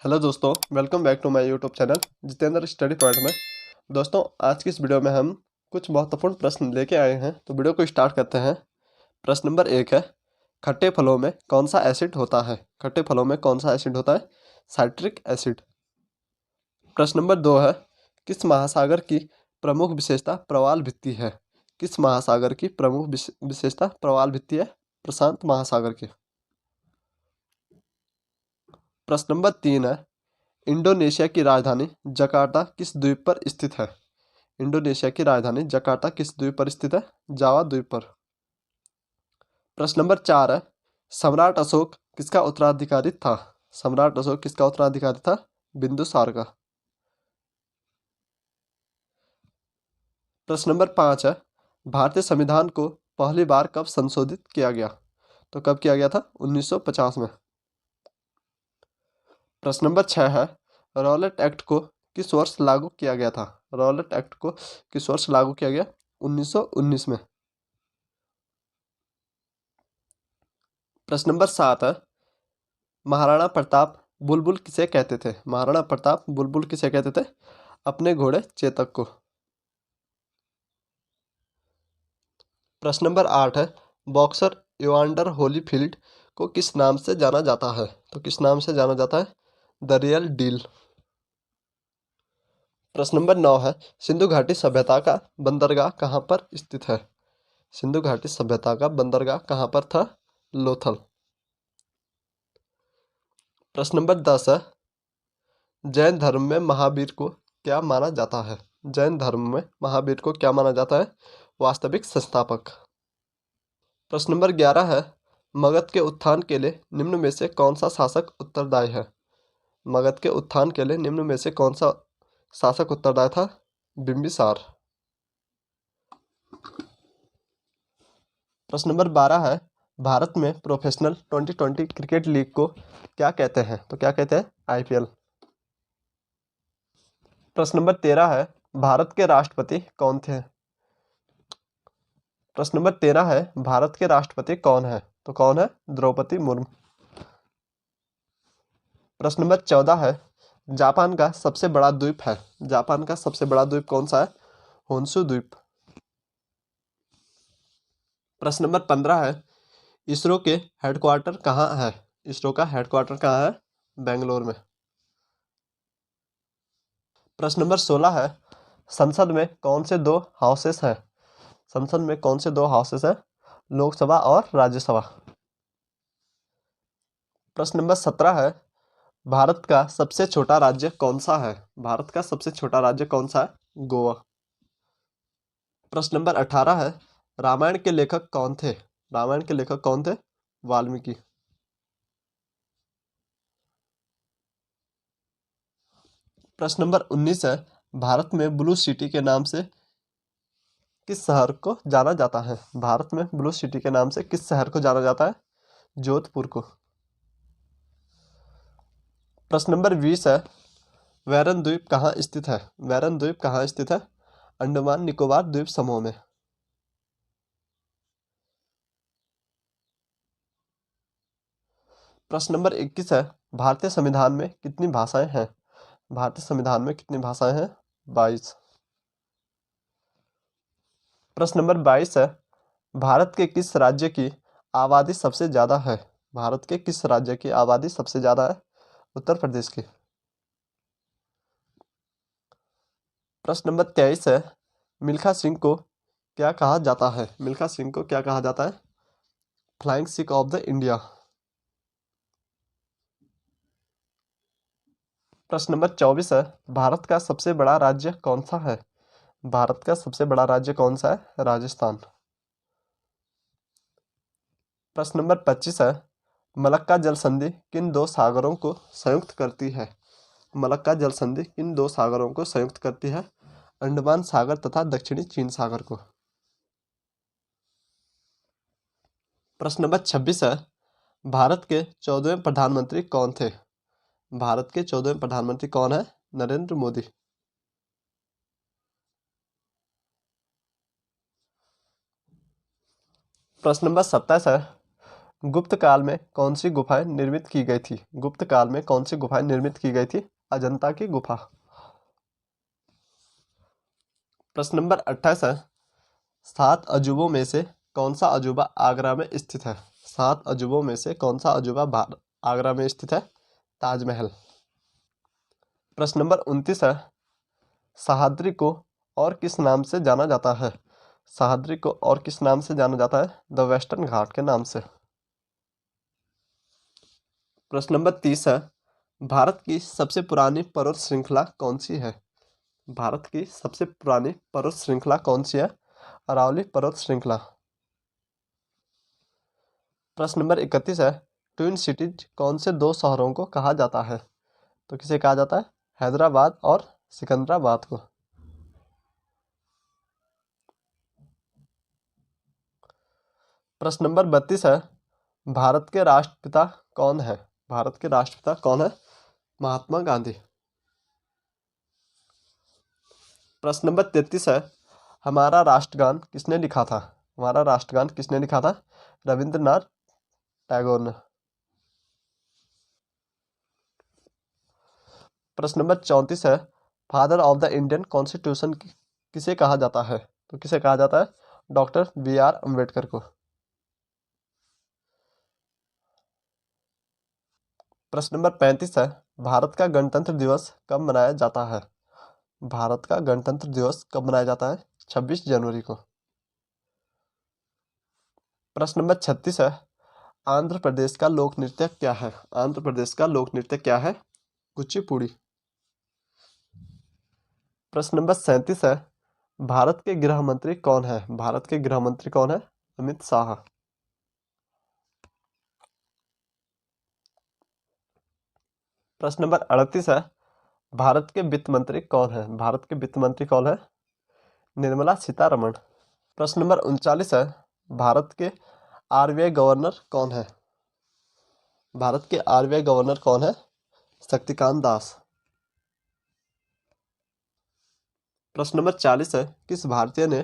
Hello दोस्तों, welcome back to my YouTube channel Jitendra study point में। दोस्तों, आज की इस वीडियो में हम कुछ महत्वपूर्ण प्रश्न लेके आए हैं, तो वीडियो को स्टार्ट करते हैं। प्रश्न नंबर 1 है, खट्टे फलों में कौन सा एसिड होता है? खट्टे फलों में कौन सा एसिड होता है? Citric acid. प्रश्न नंबर 2 है, किस महासागर की प्रमुख विशेषता प्रवाल भित्ति है? किस महासागर की प्रमुख विशेषता प्रवाल भित्ति है? प्रशांत महासागर की। प्रश्न नंबर 3 है, इंडोनेशिया की राजधानी जकार्ता किस द्वीप पर स्थित है? इंडोनेशिया की राजधानी जकार्ता किस द्वीप पर स्थित है? जावा द्वीप पर। प्रश्न नंबर 4 है, सम्राट अशोक किसका उत्तराधिकारी था? सम्राट अशोक किसका उत्तराधिकारी था? बिंदुसार का। प्रश्न नंबर 5 है, भारतीय संविधान को पहली बार कब संशोधित किया गया? तो कब किया गया था? 1950 में। प्रश्न नंबर 6 है, रॉलेट एक्ट को किस वर्ष लागू किया गया था? रॉलेट एक्ट को किस वर्ष लागू किया गया? 1919 में। प्रश्न नंबर 7 है, महाराणा प्रताप बुलबुल किसे कहते थे? महाराणा प्रताप बुलबुल किसे कहते थे? अपने घोड़े चेतक को। प्रश्न नंबर 8 है, बॉक्सर इवांडर होलीफील्ड को किस नाम से जाना जाता है? तो किस नाम से जाना जाता है? The real deal. प्रश्न नंबर 9 है, सिंधु घाटी सभ्यता का बंदरगाह कहाँ पर स्थित है? सिंधु घाटी सभ्यता का बंदरगाह कहाँ पर था? लोथल। प्रश्न नंबर 10 है, जैन धर्म में महावीर को क्या माना जाता है? जैन धर्म में महावीर को क्या माना जाता है? वास्तविक संस्थापक। प्रश्न नंबर 11 है, मगध के उत्थान के लिए निम्न में से कौन सा शासक उत्तरदायी है? मगध के उत्थान के लिए निम्न में से कौन सा शासक उत्तरदायी था? बिंबिसार। प्रश्न नंबर 12 है, भारत में प्रोफेशनल 2020 क्रिकेट लीग को क्या कहते हैं? तो क्या कहते हैं? आईपीएल। प्रश्न नंबर 13 है, भारत के राष्ट्रपति कौन थे? प्रश्न नंबर 13 है, भारत के राष्ट्रपति कौन है? तो कौन है? द्रौपदी मुर्मू। प्रश्न नंबर 14 है, जापान का सबसे बड़ा द्वीप है? जापान का सबसे बड़ा द्वीप कौन सा है? होन्शु द्वीप। प्रश्न नंबर 15 है, इसरो के हेडक्वार्टर कहाँ है? इसरो का हेडक्वार्टर कहाँ है? बेंगलोर में। प्रश्न नंबर 16 है, संसद में कौन से दो हाउसेस हैं? संसद में कौन से दो हाउसेस हैं? लोकसभा और राज्यसभा। प्रश्न नंबर 17 है, भारत का सबसे छोटा राज्य कौन सा है? भारत का सबसे छोटा राज्य कौन सा है? गोवा। प्रश्न नंबर 18 है, रामायण के लेखक कौन थे? रामायण के लेखक कौन थे? वाल्मीकि। प्रश्न नंबर 19 है, भारत में ब्लू सिटी के नाम से किस शहर को जाना जाता है? भारत में ब्लू सिटी के नाम से किस शहर को जाना जाता है? जोधपुर को। प्रश्न नंबर 20 है, वैरन द्वीप कहाँ स्थित है? वैरन द्वीप कहाँ स्थित है? अंडमान निकोबार द्वीप समूह में। प्रश्न नंबर 21 है, भारतीय संविधान में कितनी भाषाएं हैं? भारतीय संविधान में कितनी भाषाएं हैं? 22। प्रश्न नंबर 22 है, भारत के किस राज्य की आबादी सबसे ज्यादा है? भारत के किस राज्य की आबादी सबसे ज्यादा है? उत्तर प्रदेश की। प्रश्न नंबर 23 है, मिल्खा सिंह को क्या कहा जाता है? मिल्खा सिंह को क्या कहा जाता है? Flying Sikh of the India. प्रश्न नंबर 24 है, भारत का सबसे बड़ा राज्य कौन सा है? भारत का सबसे बड़ा राज्य कौन सा है? राजस्थान। प्रश्न नंबर 25 है, मलक्का जल संधि किन दो सागरों को संयुक्त करती है? मलक्का जल संधि किन दो सागरों को संयुक्त करती है? अंडमान सागर तथा दक्षिणी चीन सागर को। प्रश्न नंबर 26 है, भारत के 14वें प्रधानमंत्री कौन थे? भारत के 14वें प्रधानमंत्री कौन है? नरेंद्र मोदी। प्रश्न नंबर 27 है, गुप्त काल में कौन सी गुफाएं निर्मित की गई थी? गुप्त काल में कौन सी गुफाएं निर्मित की गई थी? अजंता की गुफा। प्रश्न नंबर 28 है, 7 अजूबों में से कौन सा अजूबा आगरा में स्थित है? 7 अजूबों में से कौन सा अजूबा आगरा में स्थित है? ताजमहल। प्रश्न नंबर 29 है, सह्याद्री को और किस नाम से जाना जाता है? सह्याद्री को और किस नाम से जाना जाता है? द वेस्टर्न घाट के नाम से। प्रश्न नंबर 30 है, भारत की सबसे पुरानी पर्वत श्रृंखला कौन सी है? भारत की सबसे पुरानी पर्वत श्रृंखला कौन सी है? अरावली पर्वत श्रृंखला। प्रश्न नंबर 31 है, ट्विन सिटीज कौन से दो शहरों को कहा जाता है? तो किसे कहा जाता है? हैदराबाद और सिकंदराबाद को। प्रश्न नंबर 32 है, भारत के राष्ट्रपिता कौन है? भारत के राष्ट्रपिता कौन है? महात्मा गांधी। प्रश्न नंबर 33 है, हमारा राष्ट्रगान किसने लिखा था? हमारा राष्ट्रगान किसने लिखा था? रविंद्रनाथ टैगोर ने। प्रश्न नंबर 34 है, father of the Indian constitution किसे कहा जाता है? तो किसे कहा जाता है? Doctor B R. अम्बेडकर को। प्रश्न नंबर 35 है, भारत का गणतंत्र दिवस कब मनाया जाता है? भारत का गणतंत्र दिवस कब मनाया जाता है? 26 जनवरी को। प्रश्न नंबर 36 है, आंध्र प्रदेश का लोक नृत्य क्या है? आंध्र प्रदेश का लोक नृत्य क्या है? कुचिपुड़ी। प्रश्न नंबर 37 है, भारत के गृह मंत्री कौन है? भारत के गृह मंत्री कौन है? अमित शाह। प्रश्न नंबर 38 है, भारत के वित्त मंत्री कौन है? भारत के वित्त मंत्री कौन है? निर्मला सीतारमण। प्रश्न नंबर 39 है, भारत के आरबीआई गवर्नर कौन है? भारत के आरबीआई गवर्नर कौन है? शक्तिकांत दास। प्रश्न नंबर 40 है, किस भारतीय ने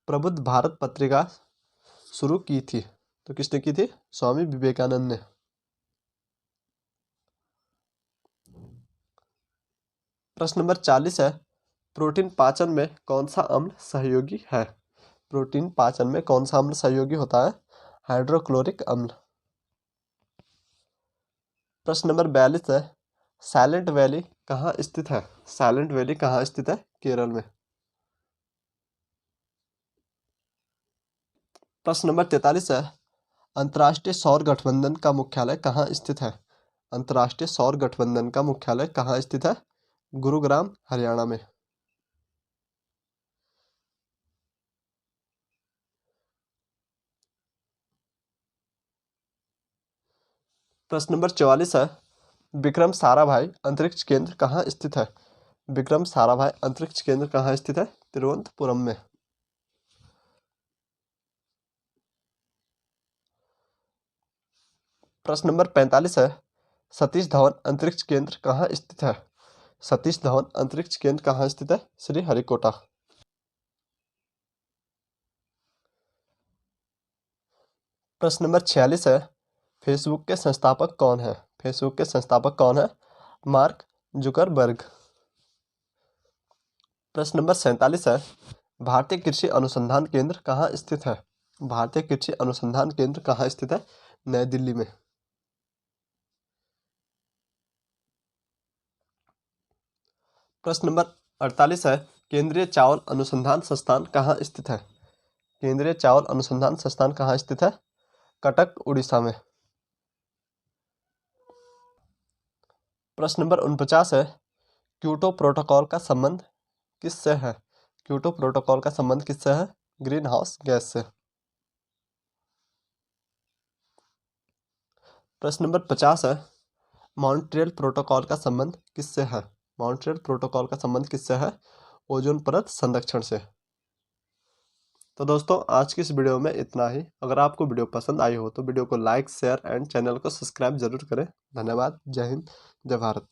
प्रबुद्ध भारत पत्रिका शुरू की थी? तो किसने की थी? स्वामी विवेकानंद ने। प्रश्न नंबर 40 है, प्रोटीन पाचन में कौन सा अम्ल सहयोगी है? प्रोटीन पाचन में कौन सा अम्ल सहयोगी होता है? हाइड्रोक्लोरिक अम्ल। प्रश्न नंबर 42 है, साइलेंट वैली कहाँ स्थित है? साइलेंट वैली कहाँ स्थित है? केरल में। प्रश्न नंबर 43 है, अंतर्राष्ट्रीय सौर गठबंधन का मुख्यालय कहाँ स्थित है? अंतर्राष्ट्रीय सौर गठबंधन का मुख्यालय कहाँ स्थित है? गुरुग्राम, हरियाणा में। प्रश्न नंबर 44 है, विक्रम साराभाई अंतरिक्ष केंद्र कहाँ स्थित है? विक्रम साराभाई अंतरिक्ष केंद्र कहाँ स्थित है? तिरुवनंतपुरम में। प्रश्न नंबर 45 है, सतीश धवन अंतरिक्ष केंद्र कहाँ स्थित है? सतीश धवन अंतरिक्ष केंद्र कहाँ स्थित है? श्री हरिकोटा। प्रश्न नंबर 46 है, फेसबुक के संस्थापक कौन है? फेसबुक के संस्थापक कौन है? Mark Zuckerberg. प्रश्न नंबर 47 है, भारतीय कृषि अनुसंधान केंद्र कहाँ स्थित है? भारतीय कृषि अनुसंधान केंद्र कहाँ स्थित है? नई दिल्ली में। प्रश्न नंबर 48 है, केंद्रीय चावल अनुसंधान संस्थान कहाँ स्थित है? केंद्रीय चावल अनुसंधान संस्थान कहाँ स्थित है? कटक, उड़ीसा में। प्रश्न नंबर 49 है, क्योटो प्रोटोकॉल का संबंध किससे है? क्योटो प्रोटोकॉल का संबंध किससे है? ग्रीन हाउस गैस से। प्रश्न नंबर 50 है, मॉन्ट्रियल प्रोटोकॉल का संबंध किससे है? मॉन्ट्रियल प्रोटोकॉल का संबंध किससे है? ओजोन परत संरक्षण से। तो दोस्तों, आज की इस वीडियो में इतना ही। अगर आपको वीडियो पसंद आई हो तो वीडियो को लाइक, शेयर एंड चैनल को सब्सक्राइब जरूर करें। धन्यवाद। जय हिंद, जय भारत।